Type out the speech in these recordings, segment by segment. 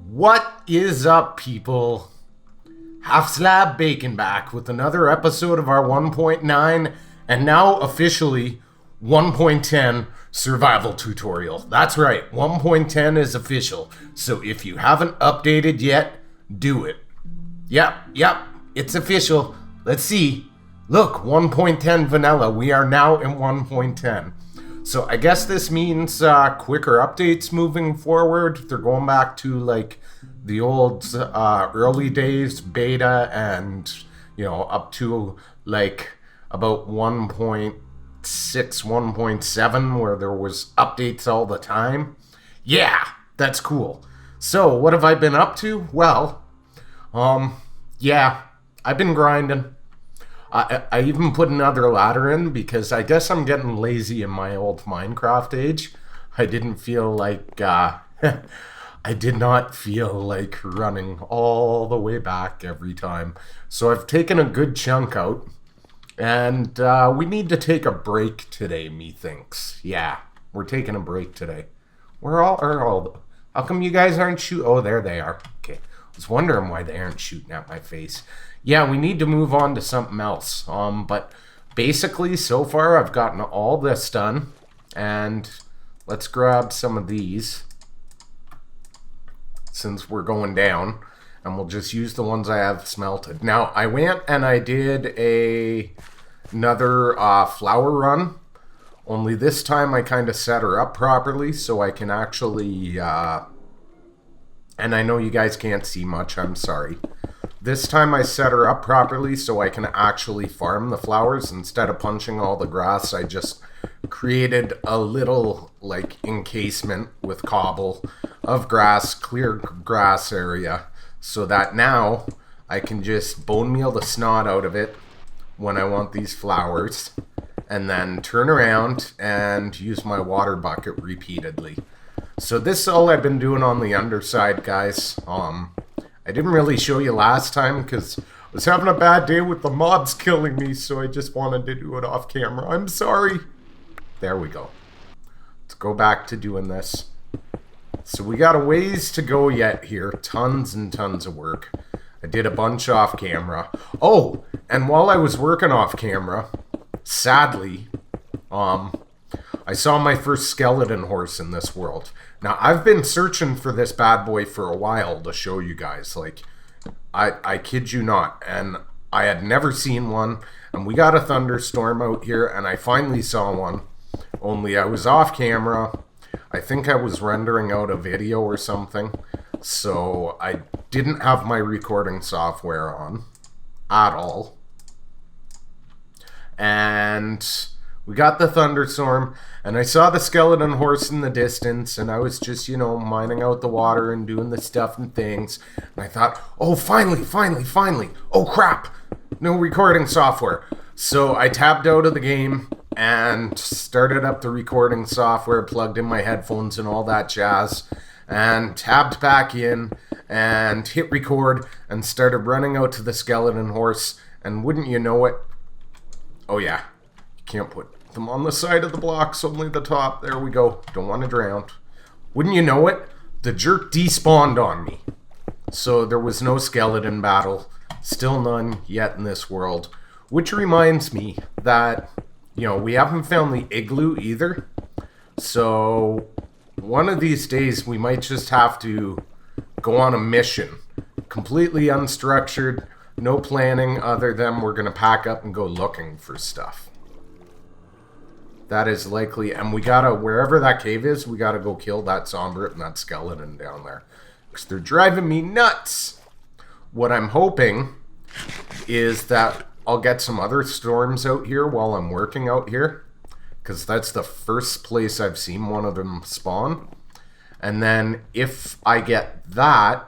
What is up, people? Half Slab Bacon back with another episode of our 1.9 and now officially 1.10 survival tutorial. That's right, 1.10 is official. So if you haven't updated yet, do it. Yep, it's official. Let's see. Look, 1.10 vanilla. We are now in 1.10. So I guess this means quicker updates moving forward. They're going back to like the old early days beta and, you know, up to like about 1.6, 1.7 where there was updates all the time. Yeah, that's cool. So what have I been up to? Well, yeah, I've been grinding. I even put another ladder in because I guess I'm getting lazy in my old Minecraft age. I didn't feel like, I did not feel like running all the way back every time. So I've taken a good chunk out. And we need to take a break today, methinks. Yeah, we're taking a break today. How come you guys aren't shooting? Oh, there they are. Okay. I was wondering why they aren't shooting at my face. Yeah, we need to move on to something else. But basically, so far, I've gotten all this done. And let's grab some of these, since we're going down. And we'll just use the ones I have smelted. Now, I went and I did another flower run. Only this time, I kind of set her up properly, so I can actually... and I know you guys can't see much, I'm sorry. This time I set her up properly so I can actually farm the flowers. Instead of punching all the grass, I just created a little, like, encasement with cobble of grass, clear grass area, so that now I can just bone meal the snot out of it when I want these flowers, and then turn around and use my water bucket repeatedly. So this is all I've been doing on the underside, guys. I didn't really show you last time because I was having a bad day with the mobs killing me, so I just wanted to do it off camera. I'm sorry. There we go. Let's go back to doing this. So we got a ways to go yet here. Tons and tons of work. I did a bunch off camera. Oh, and while I was working off camera, sadly, I saw my first skeleton horse in this world. Now, I've been searching for this bad boy for a while to show you guys. Like, I kid you not. And I had never seen one. And we got a thunderstorm out here, and I finally saw one. Only I was off camera. I think I was rendering out a video or something. So I didn't have my recording software on at all. And we got the thunderstorm, and I saw the skeleton horse in the distance, and I was just, you know, mining out the water and doing the stuff and things. And I thought, oh, finally. Oh, crap. No recording software. So I tapped out of the game and started up the recording software, plugged in my headphones and all that jazz, and tabbed back in and hit record and started running out to the skeleton horse. And wouldn't you know it? Oh, yeah. Can't put them on the side of the blocks, only the top. There we go. Don't want to drown. Wouldn't you know it? The jerk despawned on me. So there was no skeleton battle. Still none yet in this world. Which reminds me that, you know, we haven't found the igloo either. So one of these days we might just have to go on a mission. Completely unstructured. No planning other than we're going to pack up and go looking for stuff. That is likely, and we gotta, wherever that cave is, we gotta go kill that Sombrit and that skeleton down there. Because they're driving me nuts! What I'm hoping is that I'll get some other storms out here while I'm working out here. Because that's the first place I've seen one of them spawn. And then, if I get that,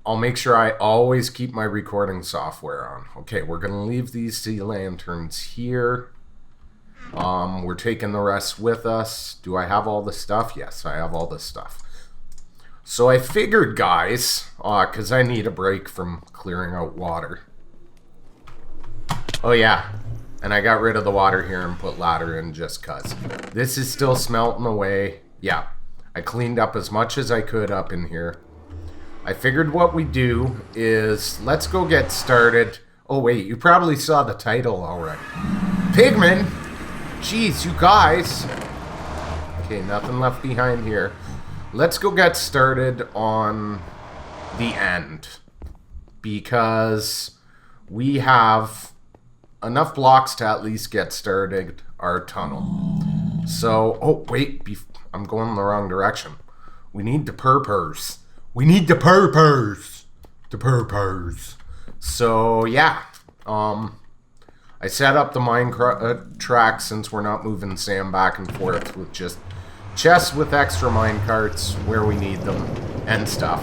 I'll make sure I always keep my recording software on. Okay, we're gonna leave these sea lanterns here. We're taking the rest with us. Do I have all the stuff? Yes, I have all the stuff. So I figured, guys, because I need a break from clearing out water. Oh yeah, and I got rid of the water here and put ladder in just cuz. This is still smelting away. Yeah, I cleaned up as much as I could up in here. I figured what we do is let's go get started. Oh wait, you probably saw the title already. Pigman! Jeez, you guys. Okay, nothing left behind here. Let's go get started on the end. Because we have enough blocks to at least get started our tunnel. So, oh wait, I'm going the wrong direction. We need the purpers. We need the purpers. The purpers. So, yeah. I set up the mine track since we're not moving Sam back and forth with just chests with extra mine carts where we need them and stuff.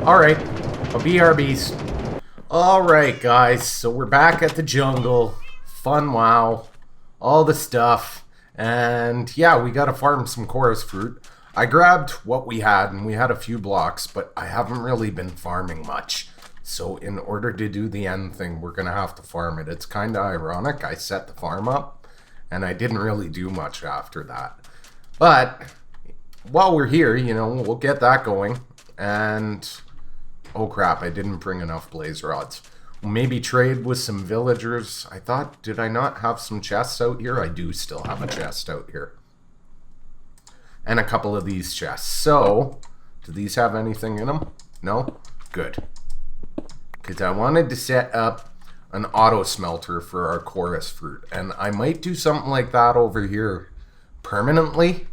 Alright, a BRBs. Alright, guys, so we're back at the jungle. Fun, wow. All the stuff. And yeah, we gotta farm some chorus fruit. I grabbed what we had, and we had a few blocks, but I haven't really been farming much. So in order to do the end thing, we're gonna have to farm it. It's kinda ironic. I set the farm up, and I didn't really do much after that. But while we're here, you know, we'll get that going. And oh crap, I didn't bring enough blaze rods. Maybe trade with some villagers. I thought, did I not have some chests out here? I do still have a chest out here. And a couple of these chests. So, do these have anything in them? No? Good. Because I wanted to set up an auto smelter for our chorus fruit. And I might do something like that over here permanently.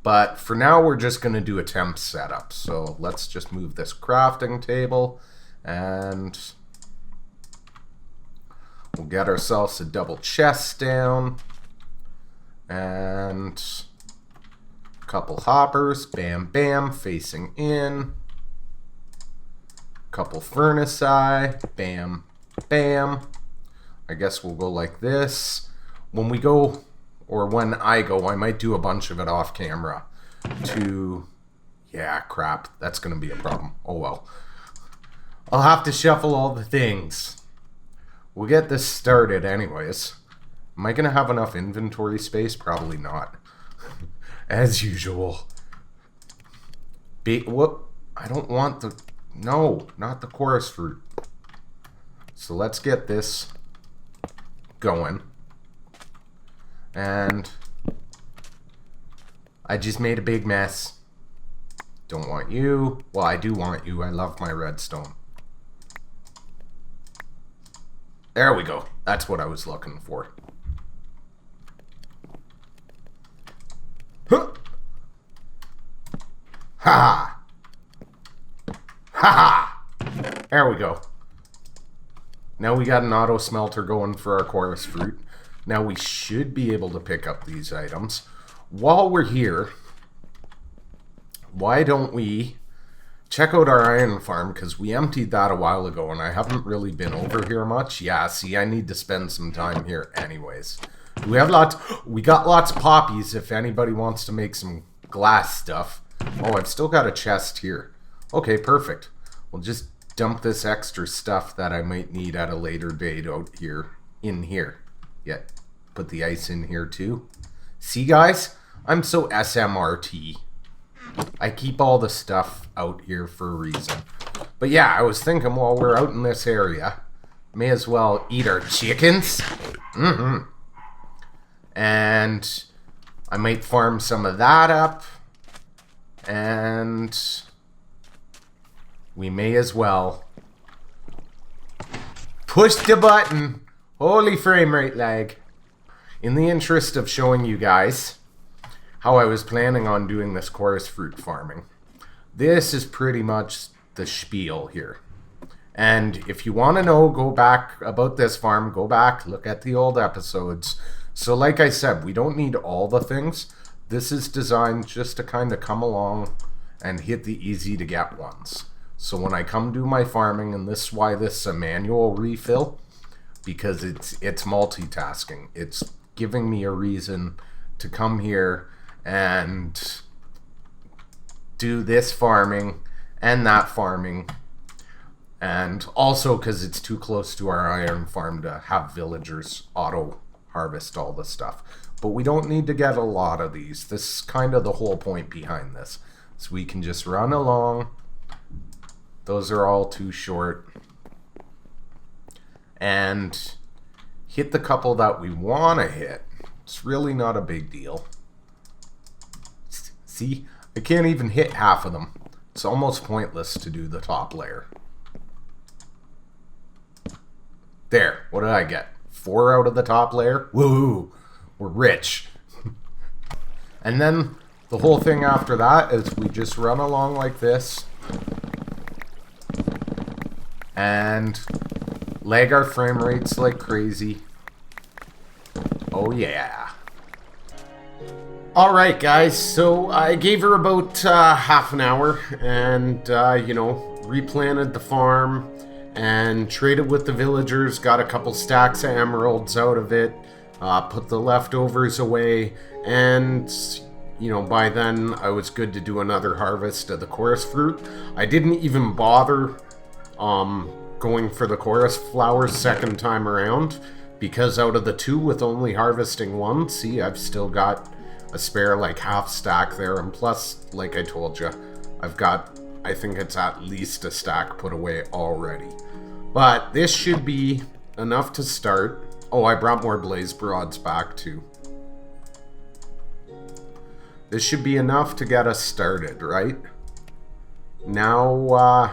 But for now, we're just going to do a temp setup. So let's just move this crafting table. And we'll get ourselves a double chest down. And a couple hoppers. Bam, bam. Facing in. Couple furnace eye. Bam, bam. I guess we'll go like this. When we go... or when I go, I might do a bunch of it off camera to... yeah, crap. That's going to be a problem. Oh, well. I'll have to shuffle all the things. We'll get this started anyways. Am I going to have enough inventory space? Probably not. As usual. Whoop. I don't want the... no, not the chorus fruit. So let's get this going. And I just made a big mess. Don't want you. Well, I do want you. I love my redstone. There we go. That's what I was looking for. Huh. Ha ha. Ha ha. There we go. Now we got an auto smelter going for our chorus fruit. Now we should be able to pick up these items. While we're here, why don't we check out our iron farm? Because we emptied that a while ago and I haven't really been over here much. Yeah, see, I need to spend some time here anyways. We have lots... we got lots of poppies if anybody wants to make some glass stuff. Oh, I've still got a chest here. Okay, perfect. We'll just dump this extra stuff that I might need at a later date out here, in here. Yeah, put the ice in here too. See, guys? I'm so SMRT. I keep all the stuff out here for a reason. But yeah, I was thinking while we're out in this area, may as well eat our chickens. And I might farm some of that up. And we may as well push the button. Holy frame rate lag. In the interest of showing you guys how I was planning on doing this chorus fruit farming, this is pretty much the spiel here. And if you want to know, go back about this farm, go back, look at the old episodes. So like I said, we don't need all the things. This is designed just to kind of come along and hit the easy to get ones. So when I come do my farming, and this is why this is a manual refill, because it's multitasking. It's giving me a reason to come here and do this farming and that farming. And also because it's too close to our iron farm to have villagers auto harvest all the stuff. But we don't need to get a lot of these. This is kind of the whole point behind this. So we can just run along. Those are all too short. And hit the couple that we want to hit. It's really not a big deal. See? I can't even hit half of them. It's almost pointless to do the top layer. There. What did I get? 4 out of the top layer? Woo! We're rich. And then the whole thing after that is we just run along like this. And lag our frame rates like crazy. Oh yeah. Alright guys, so I gave her about half an hour and, you know, replanted the farm and traded with the villagers, got a couple stacks of emeralds out of it, put the leftovers away, and, you know, by then I was good to do another harvest of the chorus fruit. I didn't even bother going for the chorus flowers second time around, because out of the 2 with only harvesting 1, see, I've still got a spare like half stack there, and plus, like I told you, I've got, I think it's at least a stack put away already. But this should be enough to start. Oh, I brought more blaze broads back too. This should be enough to get us started, right? Now,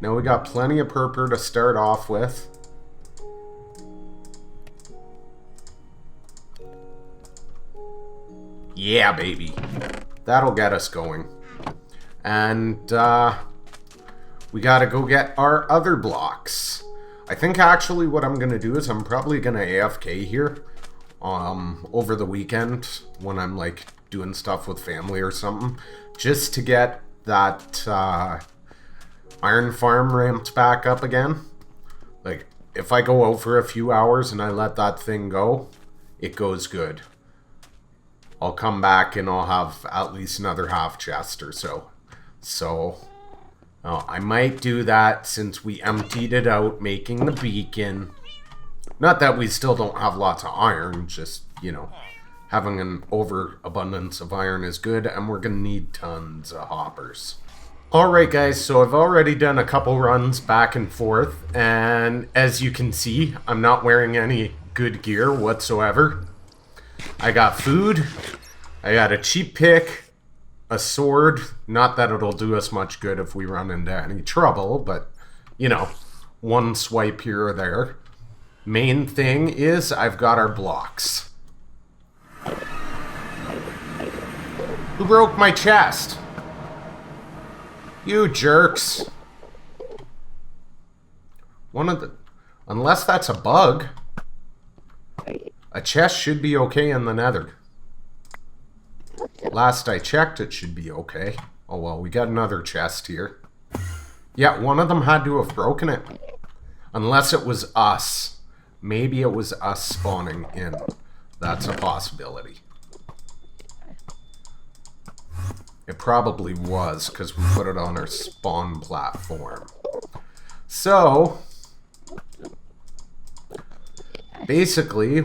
now we got plenty of purple to start off with. Yeah, baby. That'll get us going. And, we gotta go get our other blocks. I think actually what I'm gonna do is I'm probably gonna AFK here, over the weekend when I'm, like, doing stuff with family or something, just to get that, iron farm ramped back up again. Like, if I go out for a few hours and I let that thing go, it goes good. I'll come back and I'll have at least another half chest or so. So, I might do that since we emptied it out making the beacon. Not that we still don't have lots of iron, just, you know, having an overabundance of iron is good, and we're going to need tons of hoppers. Alright guys, so I've already done a couple runs back and forth, and as you can see, I'm not wearing any good gear whatsoever. I got food, I got a cheap pick, a sword, not that it'll do us much good if we run into any trouble, but, you know, one swipe here or there. Main thing is I've got our blocks. Who broke my chest? You jerks. One of the... Unless that's a bug. A chest should be okay in the nether. Last I checked, it should be okay. Oh well, we got another chest here. Yeah, one of them had to have broken it. Unless it was us. Maybe it was us spawning in. That's a possibility. It probably was, because we put it on our spawn platform. So, basically,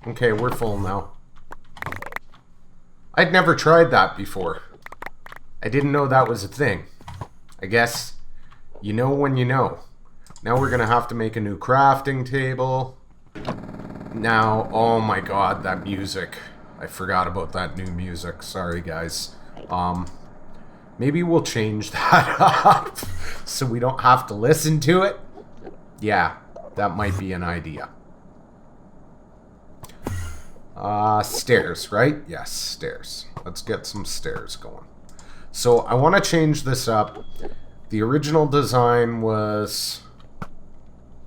okay, we're full now. I'd never tried that before. I didn't know that was a thing. I guess you know when you know. Now we're gonna have to make a new crafting table. Now, oh my god, that music. I forgot about that new music. Sorry, guys. Maybe we'll change that up so we don't have to listen to it. Yeah, that might be an idea. Stairs, right? Yes, stairs. Let's get some stairs going. So, I want to change this up. The original design was...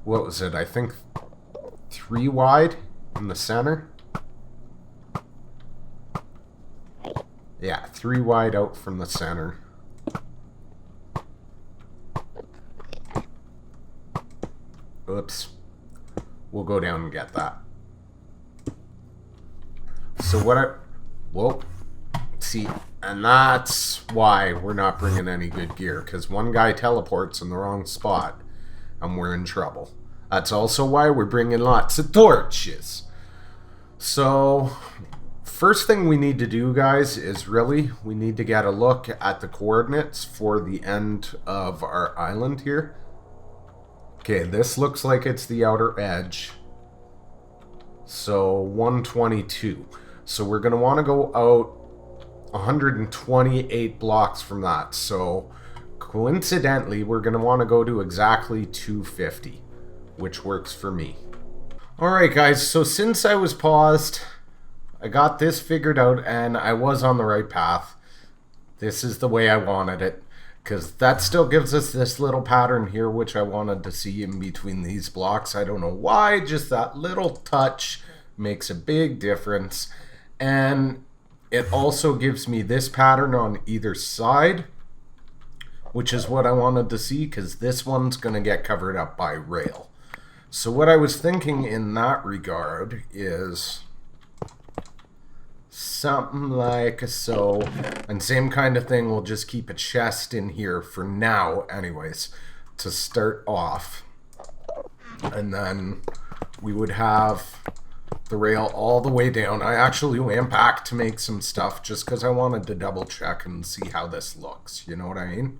What was it? I think 3 wide in the center. Yeah, 3 wide out from the center. Oops. We'll go down and get that. So what I... Whoa. See, and that's why we're not bringing any good gear, because one guy teleports in the wrong spot, and we're in trouble. That's also why we're bringing lots of torches. So, first thing we need to do, guys, is we need to get a look at the coordinates for the end of our island here. Okay, this looks like it's the outer edge. So, 122. So, we're going to want to go out 128 blocks from that. So, coincidentally, we're going to want to go to exactly 250, which works for me. Alright guys, so since I was paused, I got this figured out and I was on the right path. This is the way I wanted it, because that still gives us this little pattern here, which I wanted to see in between these blocks. I don't know why, just that little touch makes a big difference. And it also gives me this pattern on either side, which is what I wanted to see, because this one's going to get covered up by rail. So what I was thinking in that regard is something like so, and same kind of thing, we'll just keep a chest in here for now anyways, to start off. And then we would have the rail all the way down. I actually went back to make some stuff just because I wanted to double check and see how this looks, you know what I mean?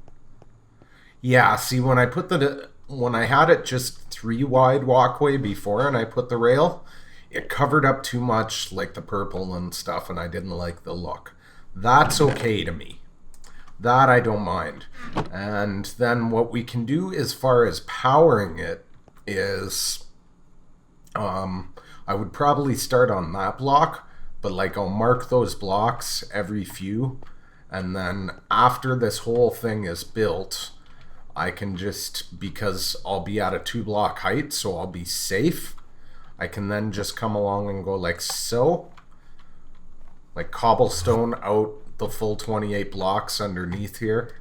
Yeah, see, when I had it just 3 wide walkway before and I put the rail, it covered up too much, like the purple and stuff, and I didn't like the look. That's okay to me. That I don't mind. And then what we can do as far as powering it is, I would probably start on that block, but like I'll mark those blocks every few, and then after this whole thing is built, I can just, because I'll be at a 2-block height, so I'll be safe, I can then just come along and go like so, like cobblestone out the full 28 blocks underneath here,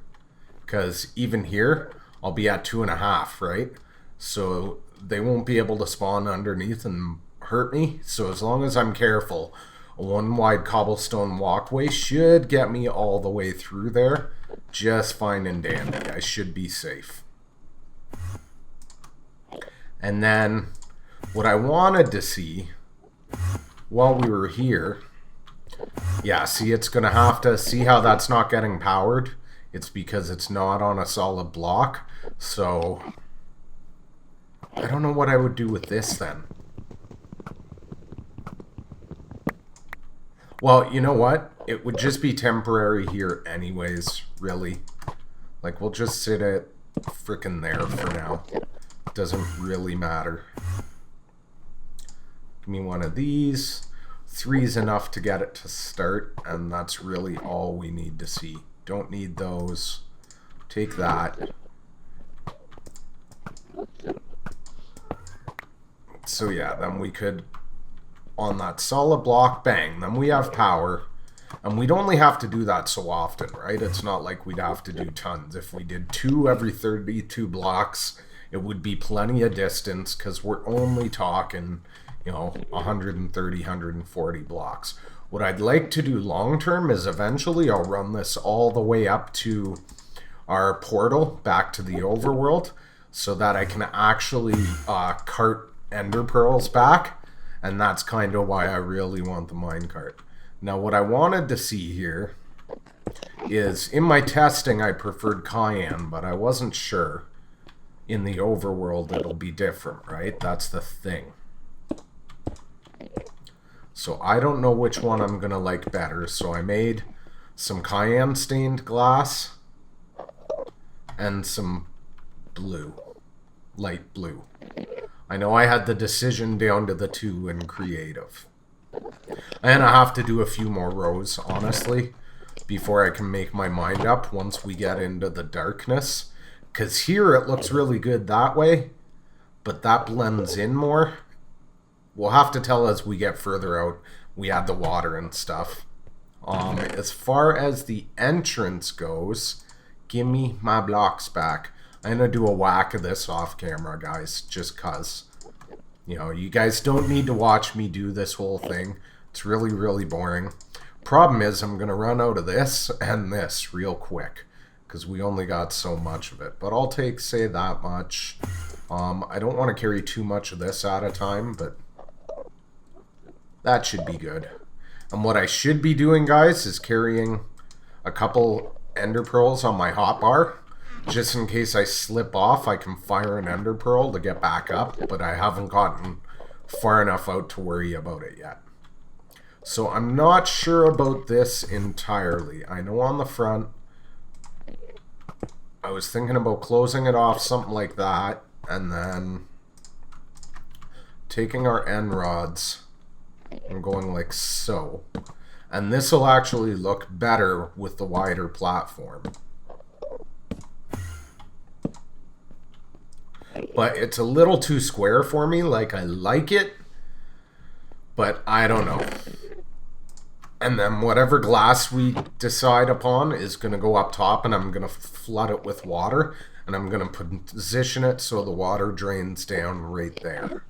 because even here, I'll be at 2.5, right? So they won't be able to spawn underneath and hurt me, so as long as I'm careful, a 1 wide cobblestone walkway should get me all the way through there. Just fine and dandy. I should be safe. And then what I wanted to see while we were here, yeah, see, it's gonna have to see how that's not getting powered. It's because it's not on a solid block. So I don't know what I would do with this then. Well, you know what? It would just be temporary here anyways, really. Like, we'll just sit it frickin' there for now. Doesn't really matter. Give me one of these. 3's enough to get it to start, and that's really all we need to see. Don't need those. Take that. So yeah, then we could, on that solid block, bang, then we have power. And we'd only have to do that so often, right? It's not like we'd have to do tons. If we did 2 every 32 blocks, it would be plenty of distance, because we're only talking, you know, 130, 140 blocks. What I'd like to do long term is eventually I'll run this all the way up to our portal back to the overworld, so that I can actually cart ender pearls back. And that's kind of why I really want the minecart. Now, what I wanted to see here is, in my testing, I preferred cayenne, but I wasn't sure. In the overworld, it'll be different, right? That's the thing. So I don't know which one I'm going to like better. So I made some cayenne stained glass and some blue, light blue. I know I had the decision down to the 2 in creative. And I have to do a few more rows, honestly, before I can make my mind up once we get into the darkness. Because here it looks really good that way, but that blends in more. We'll have to tell as we get further out. We add the water and stuff. As far as the entrance goes, give me my blocks back. I'm going to do a whack of this off camera, guys, just cuz. You know, you guys don't need to watch me do this whole thing. It's really, really boring. Problem is, I'm going to run out of this and this real quick, because we only got so much of it. But I'll take, say, that much. I don't want to carry too much of this at a time, but That should be good. And what I should be doing, guys, is carrying a couple ender pearls on my hotbar. Just in case I slip off, I can fire an ender pearl to get back up, but I haven't gotten far enough out to worry about it yet. So I'm not sure about this entirely. I know on the front, I was thinking about closing it off, something like that, and then taking our end rods and going like so. And this will actually look better with the wider platform. But it's a little too square for me. Like, I like it, but I don't know. And then whatever glass we decide upon is going to go up top, and I'm going to flood it with water, and I'm going to position it so the water drains down right there.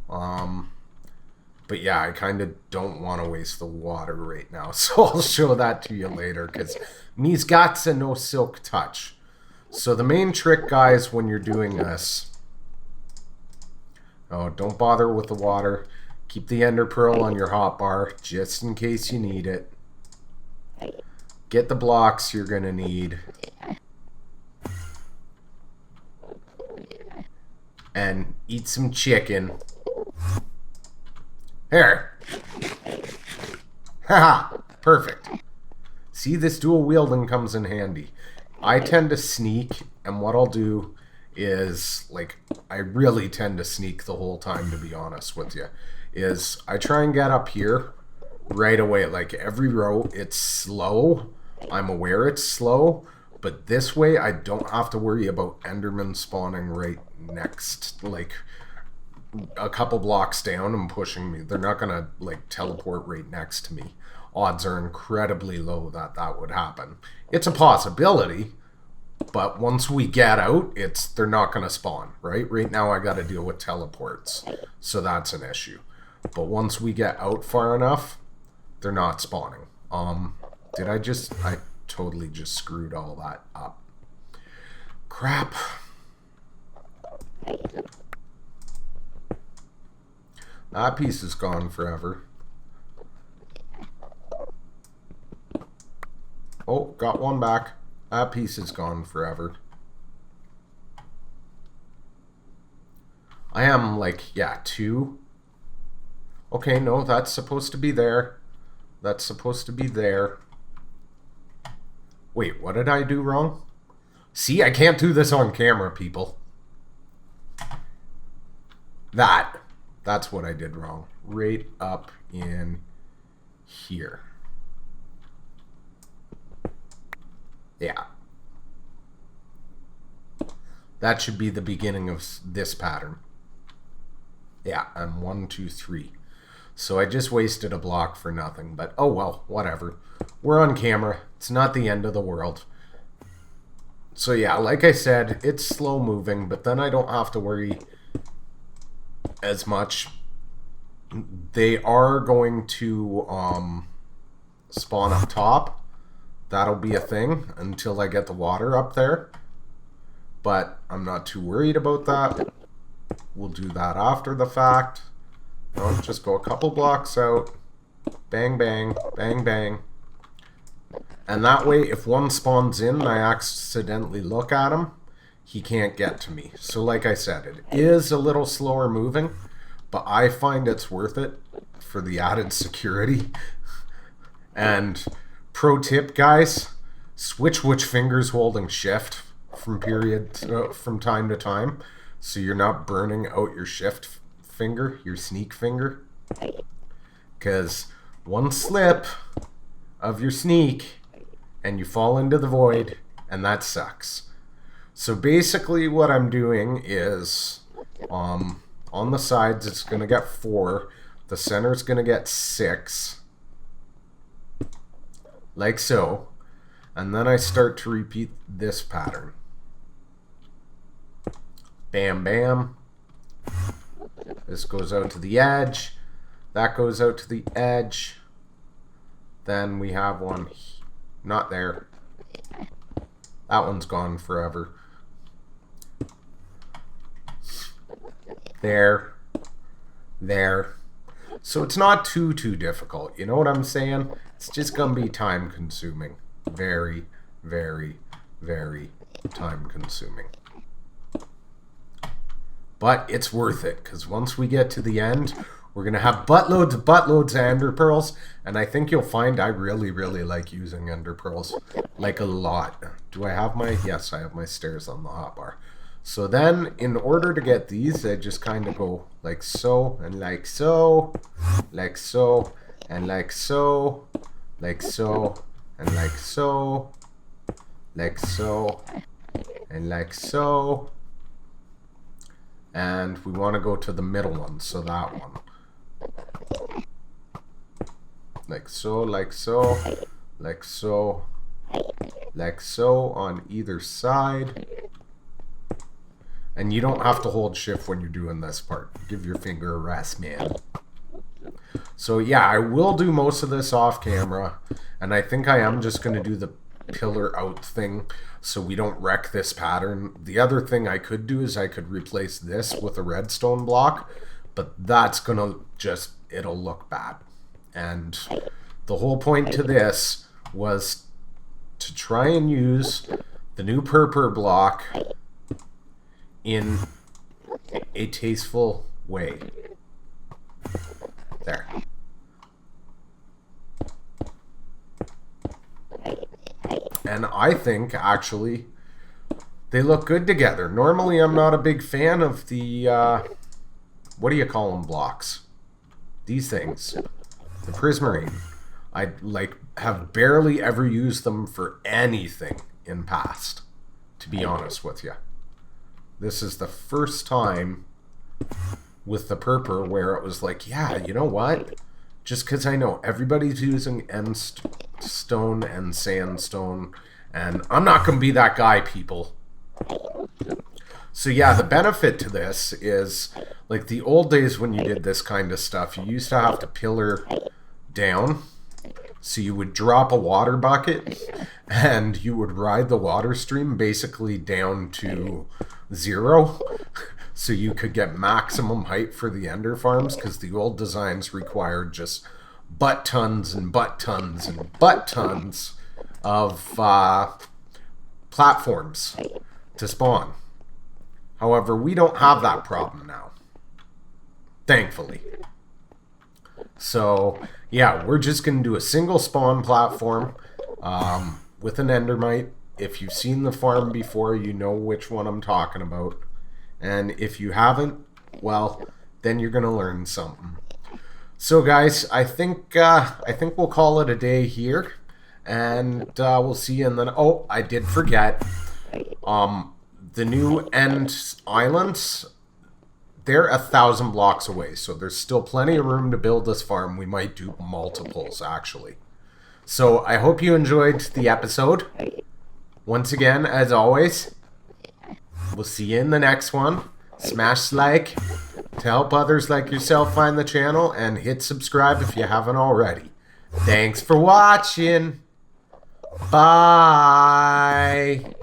But yeah, I kind of don't want to waste the water right now, so I'll show that to you later, because me's got a no silk touch. So the main trick, guys, when you're doing this, don't bother with the water. Keep the ender pearl on your hotbar just in case you need it. Get the blocks you're going to need. And eat some chicken. Here. Haha, perfect. See, this dual wielding comes in handy. I tend to sneak, and what I'll do is, like, I really tend to sneak the whole time, to be honest with you, is I try and get up here right away. Like, every row, it's slow. I'm aware it's slow, but this way I don't have to worry about Enderman spawning right next, like, a couple blocks down and pushing me. They're not going to, like, teleport right next to me. Odds are incredibly low that that would happen. It's a possibility, but once we get out, they're not going to spawn, right? Right now I got to deal with teleports, so that's an issue. But once we get out far enough, they're not spawning. I totally just screwed all that up. Crap. That piece is gone forever. Oh, got one back. That piece is gone forever. I am like, yeah, 2. Okay, no, that's supposed to be there. That's supposed to be there. Wait, what did I do wrong? See, I can't do this on camera, people. That's what I did wrong. Right up in here. Yeah. That should be the beginning of this pattern. Yeah, and 1, 2, 3. So I just wasted a block for nothing, but oh well, whatever. We're on camera. It's not the end of the world. So yeah, like I said, it's slow moving, but then I don't have to worry as much. They are going to spawn up top. That'll be a thing until I get the water up there. But I'm not too worried about that. We'll do that after the fact. No, just go a couple blocks out. Bang, bang, bang, bang. And that way, if one spawns in and I accidentally look at him, he can't get to me. So like I said, it is a little slower moving, but I find it's worth it for the added security. And pro tip, guys, switch which finger's holding shift from time to time, so you're not burning out your shift finger, your sneak finger. Because one slip of your sneak and you fall into the void, and that sucks. So basically what I'm doing is on the sides it's going to get 4, the center's going to get 6, like so, and then I start to repeat this pattern. Bam, bam. This goes out to the edge. That goes out to the edge. Then we have one not there. That one's gone forever. There. So it's not too difficult. You know what I'm saying? It's just going to be time consuming. Very, very, very time consuming. But it's worth it, because once we get to the end, we're going to have buttloads of ender pearls, and I think you'll find I really, really like using ender pearls. Like a lot. Do I have my... Yes, I have my stairs on the hotbar. So then, in order to get these, I just kind of go like so, and like so, like so, and like so, like so, and like so, like so, and like so. And we want to go to the middle one, so that one. Like so, like so, like so, like so on either side. And you don't have to hold shift when you're doing this part. Give your finger a rest, man. So yeah, I will do most of this off camera. And I think I am just going to do the pillar out thing so we don't wreck this pattern. The other thing I could do is I could replace this with a redstone block. But that's going to just, it'll look bad. And the whole point to this was to try and use the new purple block in a tasteful way. There. And I think, actually, they look good together. Normally, I'm not a big fan of the, what do you call them, blocks? These things. The Prismarine. I, have barely ever used them for anything in past, to be honest with you. This is the first time with the purple where it was like, yeah, you know what? Just because I know everybody's using end stone and sandstone, and I'm not going to be that guy, people. So yeah, the benefit to this is, like the old days when you did this kind of stuff, you used to have to pillar down. So you would drop a water bucket, and you would ride the water stream basically down to 0. So you could get maximum height for the ender farms, because the old designs required just butt tons and butt tons and butt tons of platforms to spawn. However, we don't have that problem now, thankfully. So yeah, we're just going to do a single spawn platform with an endermite. If you've seen the farm before, you know which one I'm talking about. And if you haven't, well, then you're going to learn something. So guys, I think we'll call it a day here. And we'll see you in the... Oh, I did forget. The new end islands, they're 1,000 blocks away. So there's still plenty of room to build this farm. We might do multiples, actually. So I hope you enjoyed the episode. Once again, as always, we'll see you in the next one. Smash like to help others like yourself find the channel, and hit subscribe if you haven't already. Thanks for watching. Bye.